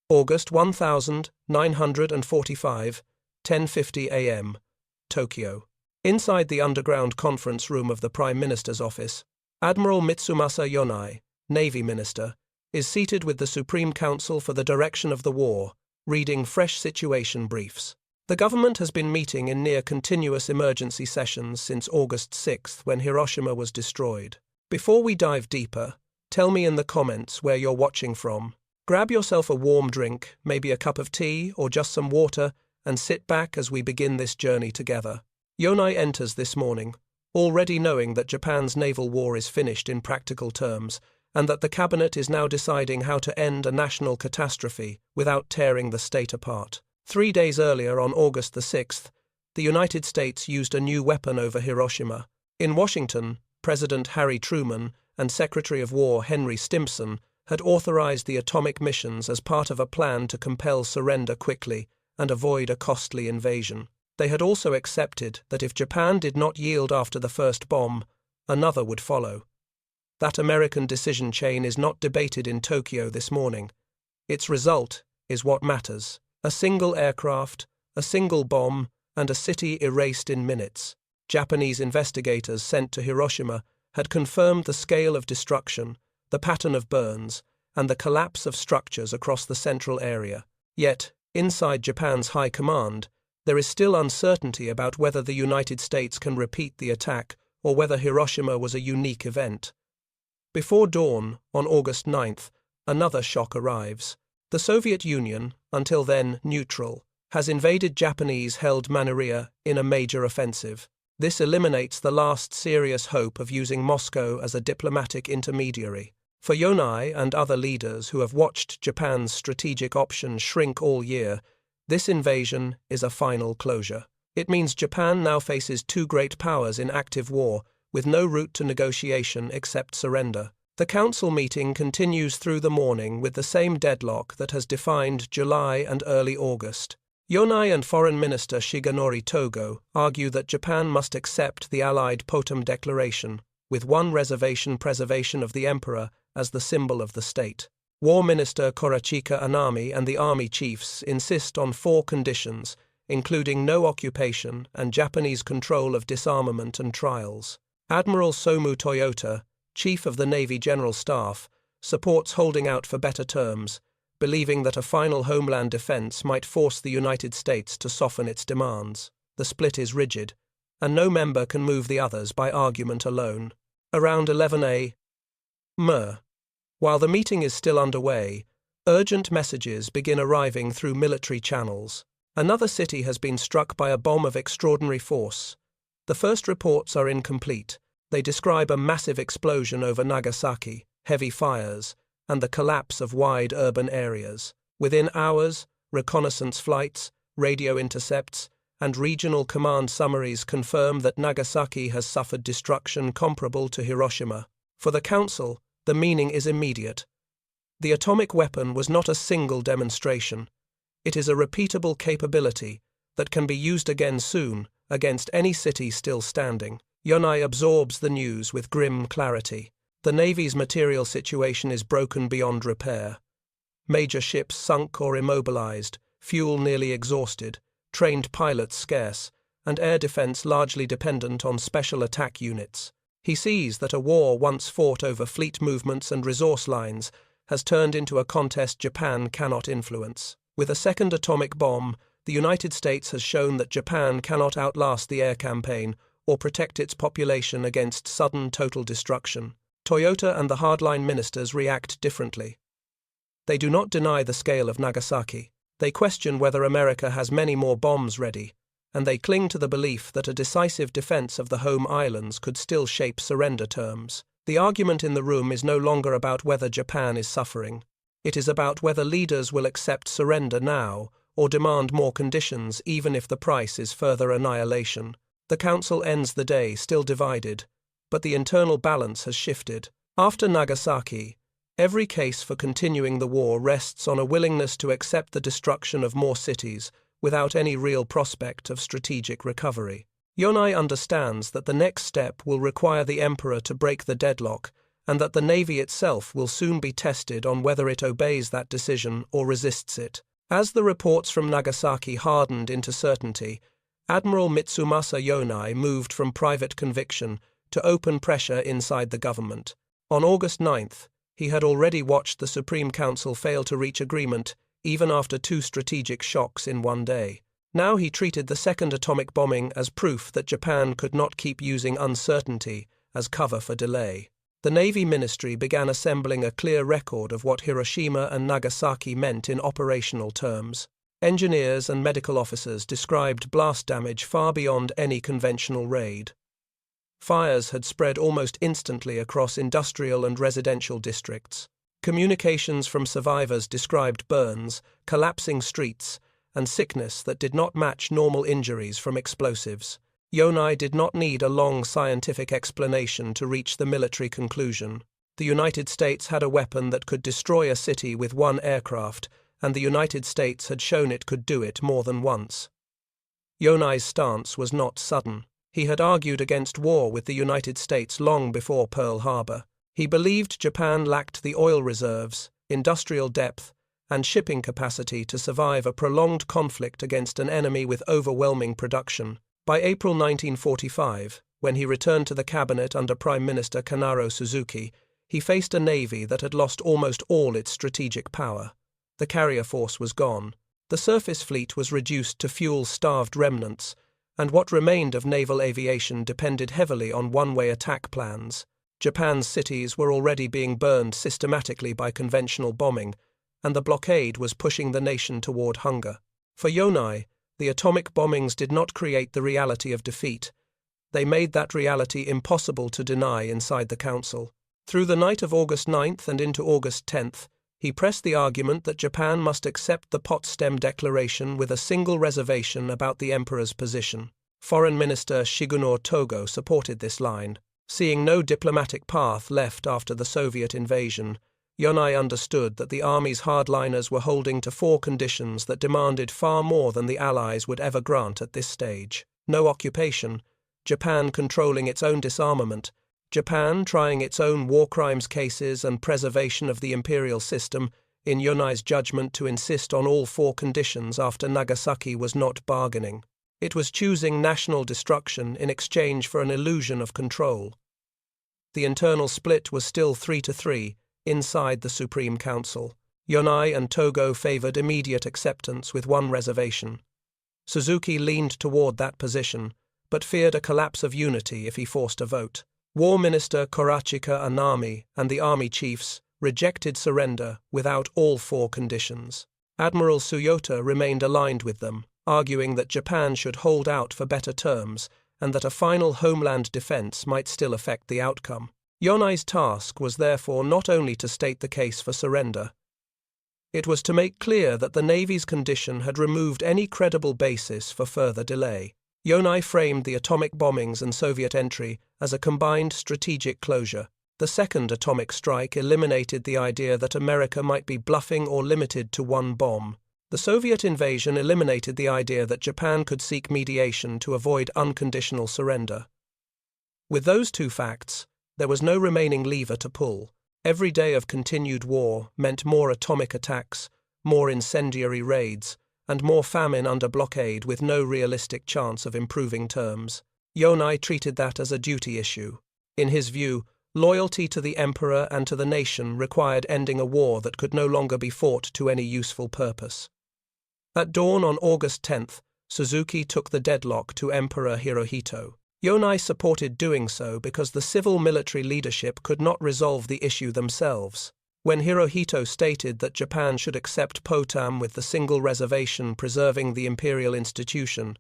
August 1945, 10:50 a.m., Tokyo. Inside the underground conference room of the Prime Minister's office, Admiral Mitsumasa Yonai, Navy Minister, is seated with the Supreme Council for the Direction of the War, reading fresh situation briefs. The government has been meeting in near-continuous emergency sessions since August 6th, when Hiroshima was destroyed. Before we dive deeper, tell me in the comments where you're watching from. Grab yourself a warm drink, maybe a cup of tea or just some water, and sit back as we begin this journey together. Yonai enters this morning, already knowing that Japan's naval war is finished in practical terms, and that the cabinet is now deciding how to end a national catastrophe without tearing the state apart. 3 days earlier, on August the 6th, the United States used a new weapon over Hiroshima. In Washington, President Harry Truman and Secretary of War Henry Stimson had authorized the atomic missions as part of a plan to compel surrender quickly and avoid a costly invasion. They had also accepted that if Japan did not yield after the first bomb, another would follow. That American decision chain is not debated in Tokyo this morning. Its result is what matters. A single aircraft, a single bomb, and a city erased in minutes. Japanese investigators sent to Hiroshima had confirmed the scale of destruction, the pattern of burns, and the collapse of structures across the central area. Yet, inside Japan's high command, there is still uncertainty about whether the United States can repeat the attack or whether Hiroshima was a unique event. Before dawn, on August 9th, another shock arrives. The Soviet Union, until then neutral, has invaded Japanese-held Manchuria in a major offensive. This eliminates the last serious hope of using Moscow as a diplomatic intermediary. For Yonai and other leaders who have watched Japan's strategic options shrink all year, this invasion is a final closure. It means Japan now faces two great powers in active war, with no route to negotiation except surrender. The council meeting continues through the morning with the same deadlock that has defined July and early August. Yonai and Foreign Minister Shigenori Togo argue that Japan must accept the Allied Potem Declaration, with one reservation: preservation of the emperor as the symbol of the state. War Minister Korachika Anami and the army chiefs insist on 4 conditions, including no occupation and Japanese control of disarmament and trials. Admiral Somu Toyota, Chief of the Navy General Staff, supports holding out for better terms, believing that a final homeland defense might force the United States to soften its demands. The split is rigid, and no member can move the others by argument alone. Around 11 a.m., while the meeting is still underway, urgent messages begin arriving through military channels. Another city has been struck by a bomb of extraordinary force. The first reports are incomplete. They describe a massive explosion over Nagasaki, heavy fires, and the collapse of wide urban areas. Within hours, reconnaissance flights, radio intercepts, and regional command summaries confirm that Nagasaki has suffered destruction comparable to Hiroshima. For the Council, the meaning is immediate. The atomic weapon was not a single demonstration. It is a repeatable capability that can be used again soon against any city still standing. Yonai absorbs the news with grim clarity. The Navy's material situation is broken beyond repair. Major ships sunk or immobilized, fuel nearly exhausted, trained pilots scarce, and air defense largely dependent on special attack units. He sees that a war once fought over fleet movements and resource lines has turned into a contest Japan cannot influence. With a second atomic bomb, the United States has shown that Japan cannot outlast the air campaign or protect its population against sudden total destruction. Toyota and the hardline ministers react differently. They do not deny the scale of Nagasaki. They question whether America has many more bombs ready, and they cling to the belief that a decisive defense of the home islands could still shape surrender terms. The argument in the room is no longer about whether Japan is suffering. It is about whether leaders will accept surrender now or demand more conditions, even if the price is further annihilation. The Council ends the day still divided, but the internal balance has shifted. After Nagasaki, every case for continuing the war rests on a willingness to accept the destruction of more cities without any real prospect of strategic recovery. Yonai understands that the next step will require the emperor to break the deadlock and that the Navy itself will soon be tested on whether it obeys that decision or resists it. As the reports from Nagasaki hardened into certainty, Admiral Mitsumasa Yonai moved from private conviction to open pressure inside the government. On August 9th, he had already watched the Supreme Council fail to reach agreement even after 2 strategic shocks in one day. Now he treated the second atomic bombing as proof that Japan could not keep using uncertainty as cover for delay. The Navy Ministry began assembling a clear record of what Hiroshima and Nagasaki meant in operational terms. Engineers and medical officers described blast damage far beyond any conventional raid. Fires had spread almost instantly across industrial and residential districts. Communications from survivors described burns, collapsing streets, and sickness that did not match normal injuries from explosives. Yonai did not need a long scientific explanation to reach the military conclusion. The United States had a weapon that could destroy a city with one aircraft, and the United States had shown it could do it more than once. Yonai's stance was not sudden. He had argued against war with the United States long before Pearl Harbor. He believed Japan lacked the oil reserves, industrial depth, and shipping capacity to survive a prolonged conflict against an enemy with overwhelming production. By April 1945, when he returned to the cabinet under Prime Minister Kanaro Suzuki, he faced a navy that had lost almost all its strategic power. The carrier force was gone. The surface fleet was reduced to fuel-starved remnants, and what remained of naval aviation depended heavily on one-way attack plans. Japan's cities were already being burned systematically by conventional bombing, and the blockade was pushing the nation toward hunger. For Yonai, the atomic bombings did not create the reality of defeat. They made that reality impossible to deny inside the council. Through the night of August 9th and into August 10th, he pressed the argument that Japan must accept the Potsdam Declaration with a single reservation about the emperor's position. Foreign Minister Shigenori Togo supported this line. Seeing no diplomatic path left after the Soviet invasion, Yonai understood that the army's hardliners were holding to 4 conditions that demanded far more than the Allies would ever grant at this stage. No occupation, Japan controlling its own disarmament, Japan trying its own war crimes cases, and preservation of the imperial system. In Yonai's judgment, to insist on all 4 conditions after Nagasaki was not bargaining. It was choosing national destruction in exchange for an illusion of control. The internal split was still 3-3 inside the Supreme Council. Yonai and Togo favored immediate acceptance with one reservation. Suzuki leaned toward that position, but feared a collapse of unity if he forced a vote. War Minister Korachika Anami and the army chiefs rejected surrender without all 4 conditions. Admiral Suyota remained aligned with them, arguing that Japan should hold out for better terms and that a final homeland defense might still affect the outcome. Yonai's task was therefore not only to state the case for surrender. It was to make clear that the Navy's condition had removed any credible basis for further delay. Yonai framed the atomic bombings and Soviet entry as a combined strategic closure. The second atomic strike eliminated the idea that America might be bluffing or limited to one bomb. The Soviet invasion eliminated the idea that Japan could seek mediation to avoid unconditional surrender. With those 2 facts, there was no remaining lever to pull. Every day of continued war meant more atomic attacks, more incendiary raids, and more famine under blockade with no realistic chance of improving terms. Yonai treated that as a duty issue. In his view, loyalty to the emperor and to the nation required ending a war that could no longer be fought to any useful purpose. At dawn on August 10th, Suzuki took the deadlock to Emperor Hirohito. Yonai supported doing so because the civil-military leadership could not resolve the issue themselves. When Hirohito stated that Japan should accept Potsdam with the single reservation preserving the imperial institution,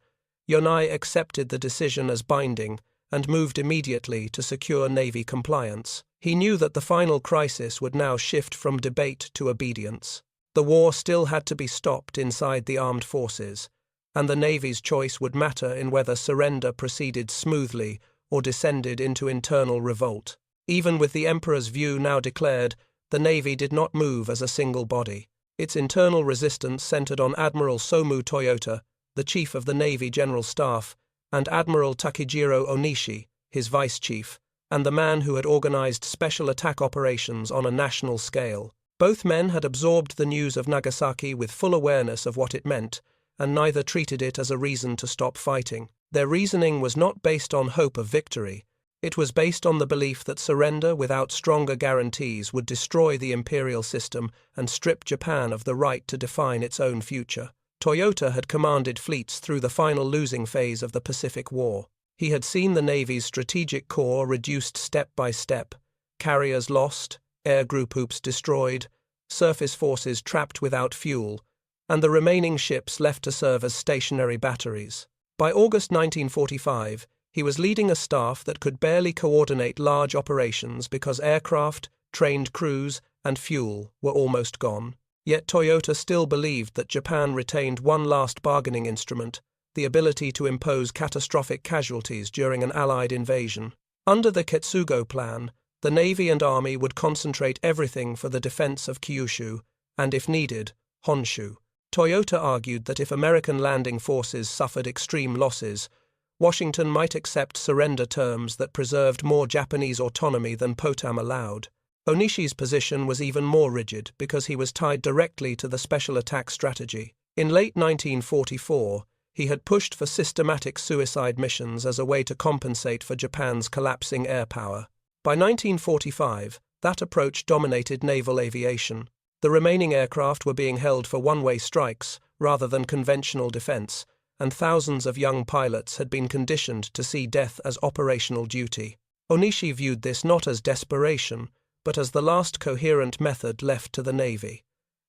Yonai accepted the decision as binding and moved immediately to secure Navy compliance. He knew that the final crisis would now shift from debate to obedience. The war still had to be stopped inside the armed forces, and the Navy's choice would matter in whether surrender proceeded smoothly or descended into internal revolt. Even with the Emperor's view now declared, the Navy did not move as a single body. Its internal resistance centered on Admiral Somu Toyota, the chief of the Navy General Staff, and Admiral Takejiro Onishi, his vice chief, and the man who had organized special attack operations on a national scale. Both men had absorbed the news of Nagasaki with full awareness of what it meant, and neither treated it as a reason to stop fighting. Their reasoning was not based on hope of victory. It was based on the belief that surrender without stronger guarantees would destroy the imperial system and strip Japan of the right to define its own future. Toyota had commanded fleets through the final losing phase of the Pacific War. He had seen the Navy's strategic core reduced step by step, carriers lost, air group hoops destroyed, surface forces trapped without fuel, and the remaining ships left to serve as stationary batteries. By August 1945, he was leading a staff that could barely coordinate large operations because aircraft, trained crews, and fuel were almost gone. Yet Toyota still believed that Japan retained one last bargaining instrument, the ability to impose catastrophic casualties during an Allied invasion. Under the Ketsugo Plan, the Navy and Army would concentrate everything for the defense of Kyushu, and if needed, Honshu. Toyota argued that if American landing forces suffered extreme losses, Washington might accept surrender terms that preserved more Japanese autonomy than Potam allowed. Onishi's position was even more rigid because he was tied directly to the special attack strategy. In late 1944, he had pushed for systematic suicide missions as a way to compensate for Japan's collapsing air power. By 1945, that approach dominated naval aviation. The remaining aircraft were being held for one-way strikes rather than conventional defense, and thousands of young pilots had been conditioned to see death as operational duty. Onishi viewed this not as desperation, but as the last coherent method left to the Navy.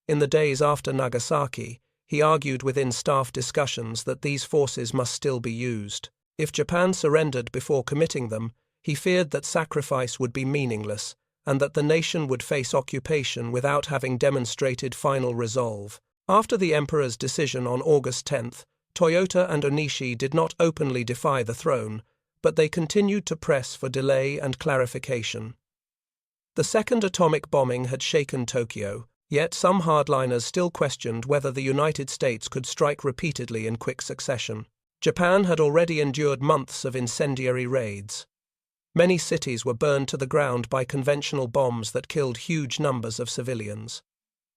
In the days after Nagasaki, he argued within staff discussions that these forces must still be used. If Japan surrendered before committing them, he feared that sacrifice would be meaningless, and that the nation would face occupation without having demonstrated final resolve. After the Emperor's decision on August 10th, Toyota and Onishi did not openly defy the throne, but they continued to press for delay and clarification. The second atomic bombing had shaken Tokyo, yet some hardliners still questioned whether the United States could strike repeatedly in quick succession. Japan had already endured months of incendiary raids. Many cities were burned to the ground by conventional bombs that killed huge numbers of civilians.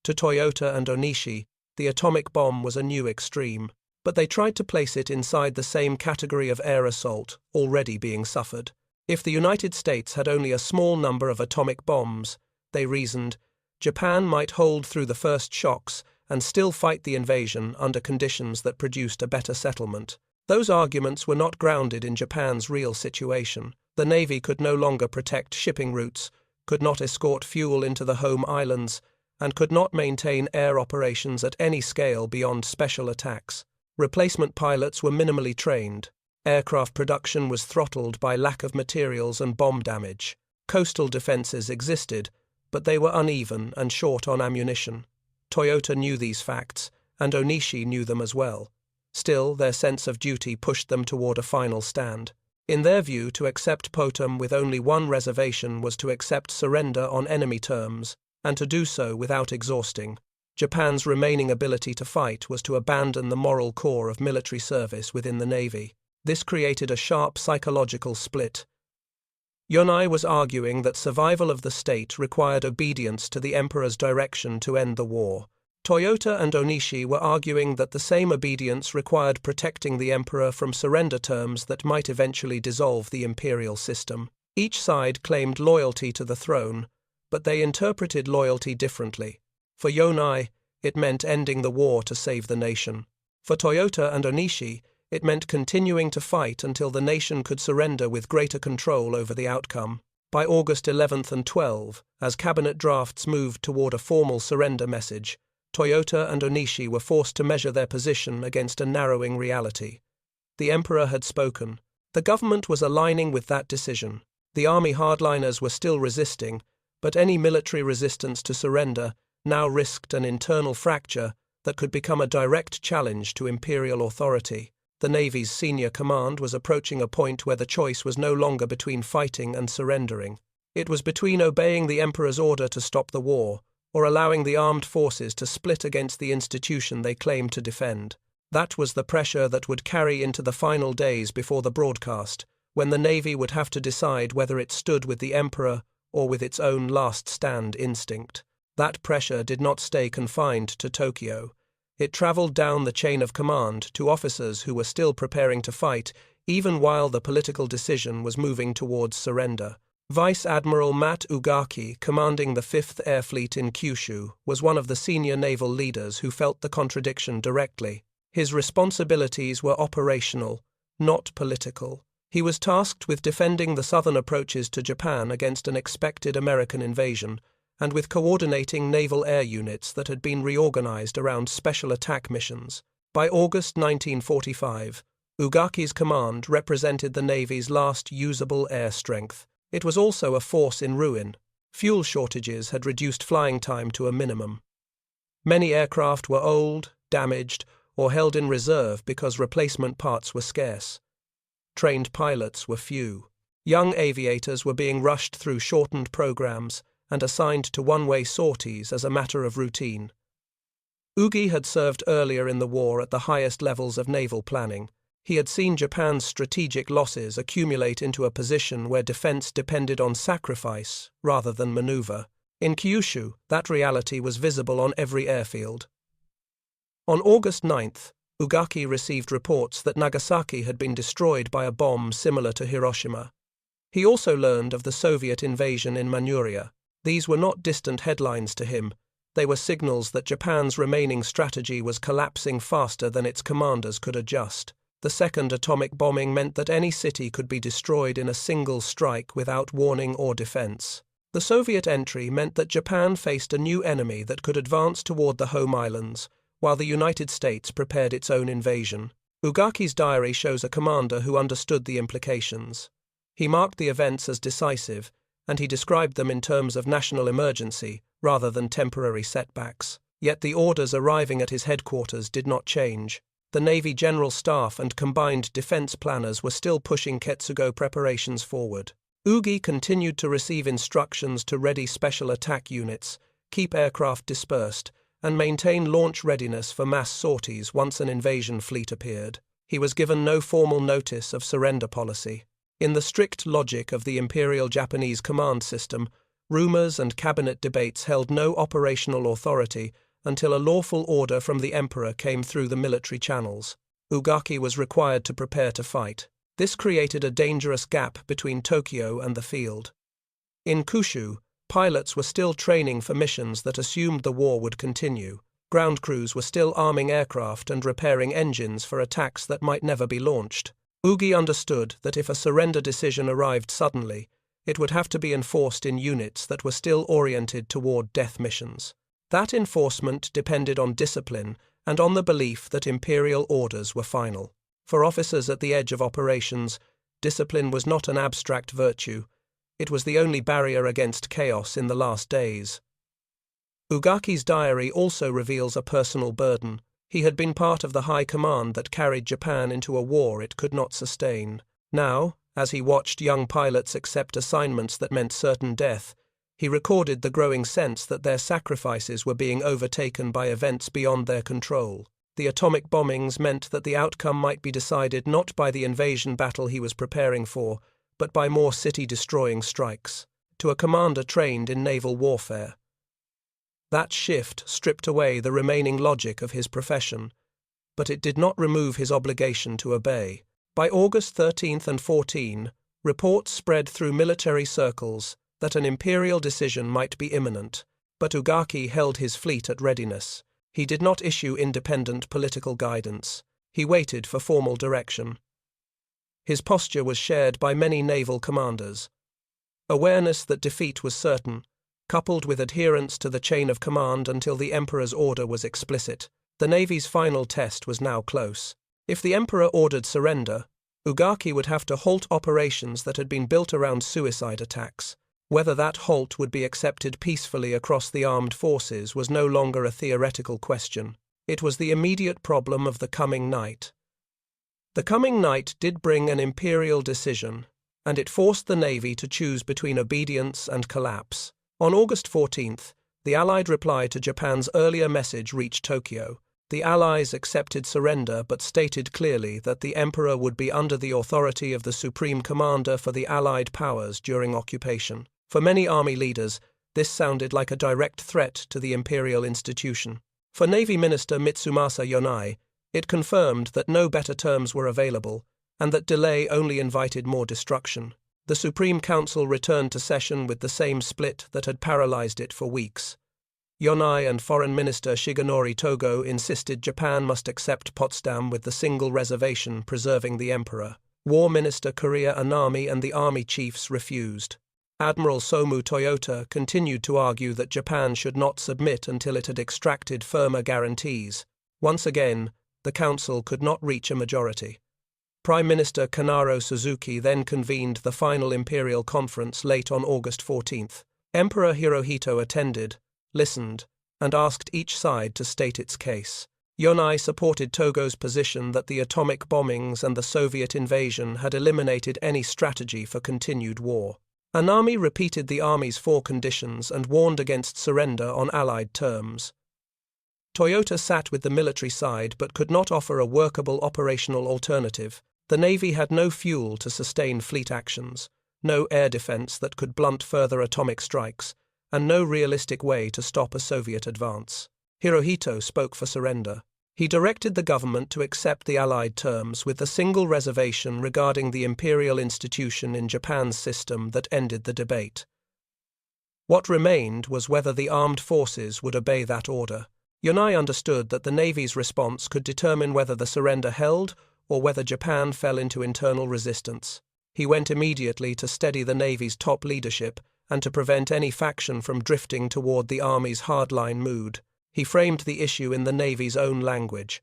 To Toyota and Onishi, the atomic bomb was a new extreme, but they tried to place it inside the same category of air assault already being suffered. If the United States had only a small number of atomic bombs, they reasoned, Japan might hold through the first shocks and still fight the invasion under conditions that produced a better settlement. Those arguments were not grounded in Japan's real situation. The Navy could no longer protect shipping routes, could not escort fuel into the home islands, and could not maintain air operations at any scale beyond special attacks. Replacement pilots were minimally trained. Aircraft production was throttled by lack of materials and bomb damage. Coastal defenses existed, but they were uneven and short on ammunition. Toyota knew these facts, and Onishi knew them as well. Still, their sense of duty pushed them toward a final stand. In their view, to accept Potam with only one reservation was to accept surrender on enemy terms, and to do so without exhausting. Japan's remaining ability to fight was to abandon the moral core of military service within the Navy. This created a sharp psychological split. Yonai was arguing that survival of the state required obedience to the Emperor's direction to end the war. Toyota and Onishi were arguing that the same obedience required protecting the Emperor from surrender terms that might eventually dissolve the imperial system. Each side claimed loyalty to the throne, but they interpreted loyalty differently. For Yonai, it meant ending the war to save the nation. For Toyota and Onishi, it meant continuing to fight until the nation could surrender with greater control over the outcome. By August 11th and 12, as cabinet drafts moved toward a formal surrender message, Toyota and Onishi were forced to measure their position against a narrowing reality. The Emperor had spoken. The government was aligning with that decision. The army hardliners were still resisting, but any military resistance to surrender now risked an internal fracture that could become a direct challenge to imperial authority. The Navy's senior command was approaching a point where the choice was no longer between fighting and surrendering. It was between obeying the Emperor's order to stop the war or allowing the armed forces to split against the institution they claimed to defend. That was the pressure that would carry into the final days before the broadcast, when the Navy would have to decide whether it stood with the Emperor or with its own last stand instinct. That pressure did not stay confined to Tokyo. It traveled down the chain of command to officers who were still preparing to fight, even while the political decision was moving towards surrender. Vice Admiral Mat Ugaki, commanding the 5th Air Fleet in Kyushu, was one of the senior naval leaders who felt the contradiction directly. His responsibilities were operational, not political. He was tasked with defending the southern approaches to Japan against an expected American invasion, and with coordinating naval air units that had been reorganized around special attack missions. By August 1945, Ugaki's command represented the Navy's last usable air strength. It was also a force in ruin. Fuel shortages had reduced flying time to a minimum. Many aircraft were old, damaged, or held in reserve because replacement parts were scarce. Trained pilots were few. Young aviators were being rushed through shortened programs and assigned to one-way sorties as a matter of routine. Ugi had served earlier in the war at the highest levels of naval planning. He had seen Japan's strategic losses accumulate into a position where defense depended on sacrifice rather than maneuver. In Kyushu, that reality was visible on every airfield. On August 9th, Ugaki received reports that Nagasaki had been destroyed by a bomb similar to Hiroshima. He also learned of the Soviet invasion in Manchuria. These were not distant headlines to him. They were signals that Japan's remaining strategy was collapsing faster than its commanders could adjust. The second atomic bombing meant that any city could be destroyed in a single strike without warning or defense. The Soviet entry meant that Japan faced a new enemy that could advance toward the home islands, while the United States prepared its own invasion. Ugaki's diary shows a commander who understood the implications. He marked the events as decisive, and he described them in terms of national emergency rather than temporary setbacks. Yet the orders arriving at his headquarters did not change. The Navy General Staff and combined defense planners were still pushing Ketsugo preparations forward. Ugi continued to receive instructions to ready special attack units, keep aircraft dispersed, and maintain launch readiness for mass sorties once an invasion fleet appeared. He was given no formal notice of surrender policy. In the strict logic of the Imperial Japanese command system, rumors and cabinet debates held no operational authority until a lawful order from the Emperor came through the military channels. Ugaki was required to prepare to fight. This created a dangerous gap between Tokyo and the field. In Kyushu, pilots were still training for missions that assumed the war would continue. Ground crews were still arming aircraft and repairing engines for attacks that might never be launched. Ugi understood that if a surrender decision arrived suddenly, it would have to be enforced in units that were still oriented toward death missions. That enforcement depended on discipline and on the belief that imperial orders were final. For officers at the edge of operations, discipline was not an abstract virtue. It was the only barrier against chaos in the last days. Ugaki's diary also reveals a personal burden. He had been part of the high command that carried Japan into a war it could not sustain. Now, as he watched young pilots accept assignments that meant certain death, he recorded the growing sense that their sacrifices were being overtaken by events beyond their control. The atomic bombings meant that the outcome might be decided not by the invasion battle he was preparing for, but by more city-destroying strikes. To a commander trained in naval warfare, that shift stripped away the remaining logic of his profession, but it did not remove his obligation to obey. By August 13 and 14, reports spread through military circles that an imperial decision might be imminent, but Ugaki held his fleet at readiness. He did not issue independent political guidance. He waited for formal direction. His posture was shared by many naval commanders. Awareness that defeat was certain, coupled with adherence to the chain of command until the Emperor's order was explicit. The Navy's final test was now close. If the Emperor ordered surrender, Ugaki would have to halt operations that had been built around suicide attacks. Whether that halt would be accepted peacefully across the armed forces was no longer a theoretical question. It was the immediate problem of the coming night. The coming night did bring an imperial decision, and it forced the Navy to choose between obedience and collapse. On August 14th, the Allied reply to Japan's earlier message reached Tokyo. The Allies accepted surrender but stated clearly that the Emperor would be under the authority of the Supreme Commander for the Allied powers during occupation. For many army leaders, this sounded like a direct threat to the imperial institution. For Navy Minister Mitsumasa Yonai, it confirmed that no better terms were available and that delay only invited more destruction. The Supreme Council returned to session with the same split that had paralyzed it for weeks. Yonai and Foreign Minister Shigenori Togo insisted Japan must accept Potsdam with the single reservation preserving the Emperor. War Minister Korea Anami and the army chiefs refused. Admiral Somu Toyota continued to argue that Japan should not submit until it had extracted firmer guarantees. Once again, the council could not reach a majority. Prime Minister Kanaro Suzuki then convened the final imperial conference late on August 14. Emperor Hirohito attended, listened, and asked each side to state its case. Yonai supported Togo's position that the atomic bombings and the Soviet invasion had eliminated any strategy for continued war. Anami repeated the army's 4 conditions and warned against surrender on Allied terms. Toyota sat with the military side but could not offer a workable operational alternative. The Navy had no fuel to sustain fleet actions, no air defense that could blunt further atomic strikes, and no realistic way to stop a Soviet advance. Hirohito spoke for surrender. He directed the government to accept the Allied terms with the single reservation regarding the imperial institution in Japan's system that ended the debate. What remained was whether the armed forces would obey that order. Yonai understood that the Navy's response could determine whether the surrender held or whether Japan fell into internal resistance. He went immediately to steady the Navy's top leadership and to prevent any faction from drifting toward the Army's hardline mood. He framed the issue in the Navy's own language.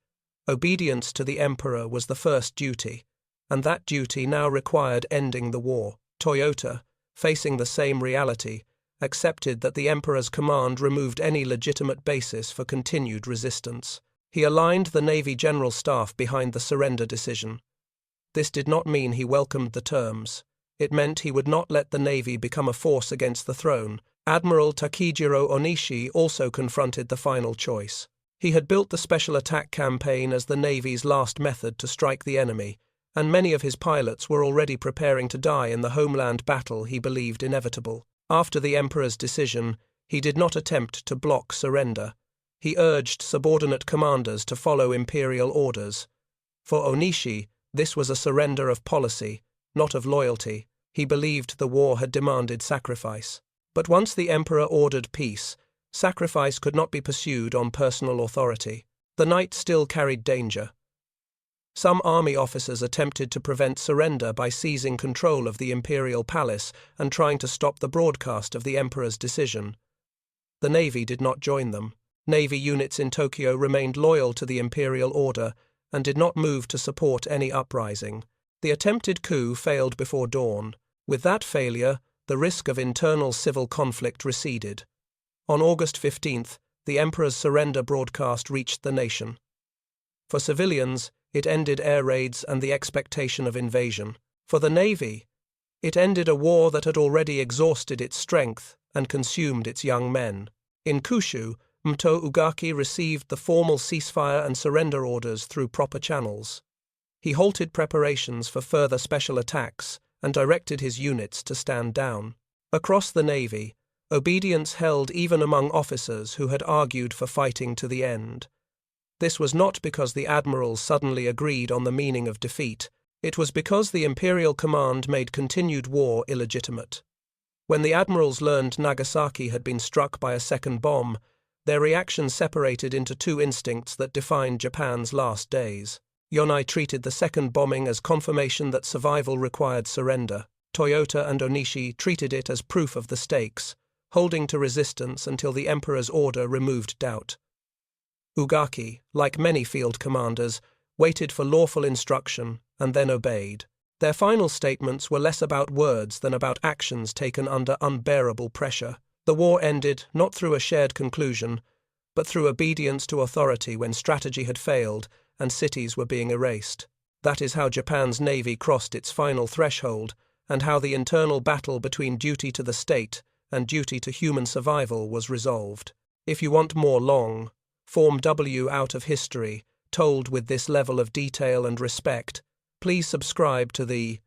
Obedience to the Emperor was the first duty, and that duty now required ending the war. Toyota, facing the same reality, accepted that the Emperor's command removed any legitimate basis for continued resistance. He aligned the Navy General Staff behind the surrender decision. This did not mean he welcomed the terms. It meant he would not let the Navy become a force against the throne. Admiral Takejiro Onishi also confronted the final choice. He had built the special attack campaign as the Navy's last method to strike the enemy, and many of his pilots were already preparing to die in the homeland battle he believed inevitable. After the Emperor's decision, he did not attempt to block surrender. He urged subordinate commanders to follow imperial orders. For Onishi, this was a surrender of policy, not of loyalty. He believed the war had demanded sacrifice. But once the Emperor ordered peace, sacrifice could not be pursued on personal authority. The night still carried danger. Some army officers attempted to prevent surrender by seizing control of the imperial palace and trying to stop the broadcast of the Emperor's decision. The Navy did not join them. Navy units in Tokyo remained loyal to the imperial order and did not move to support any uprising. The attempted coup failed before dawn. With that failure, the risk of internal civil conflict receded. On August 15th, the Emperor's surrender broadcast reached the nation. For civilians, it ended air raids and the expectation of invasion. For the Navy, it ended a war that had already exhausted its strength and consumed its young men. In Kyushu, Mto Ugaki received the formal ceasefire and surrender orders through proper channels. He halted preparations for further special attacks and directed his units to stand down. Across the Navy, obedience held even among officers who had argued for fighting to the end. This was not because the admirals suddenly agreed on the meaning of defeat. It was because the imperial command made continued war illegitimate. When the admirals learned Nagasaki had been struck by a second bomb, their reaction separated into 2 instincts that defined Japan's last days. Yonai treated the second bombing as confirmation that survival required surrender. Toyota and Onishi treated it as proof of the stakes, holding to resistance until the Emperor's order removed doubt. Ugaki, like many field commanders, waited for lawful instruction and then obeyed. Their final statements were less about words than about actions taken under unbearable pressure. The war ended not through a shared conclusion, but through obedience to authority when strategy had failed and cities were being erased. That is how Japan's Navy crossed its final threshold, and how the internal battle between duty to the state and duty to human survival was resolved. If you want more long, Form W out of history, told with this level of detail and respect. Please subscribe to the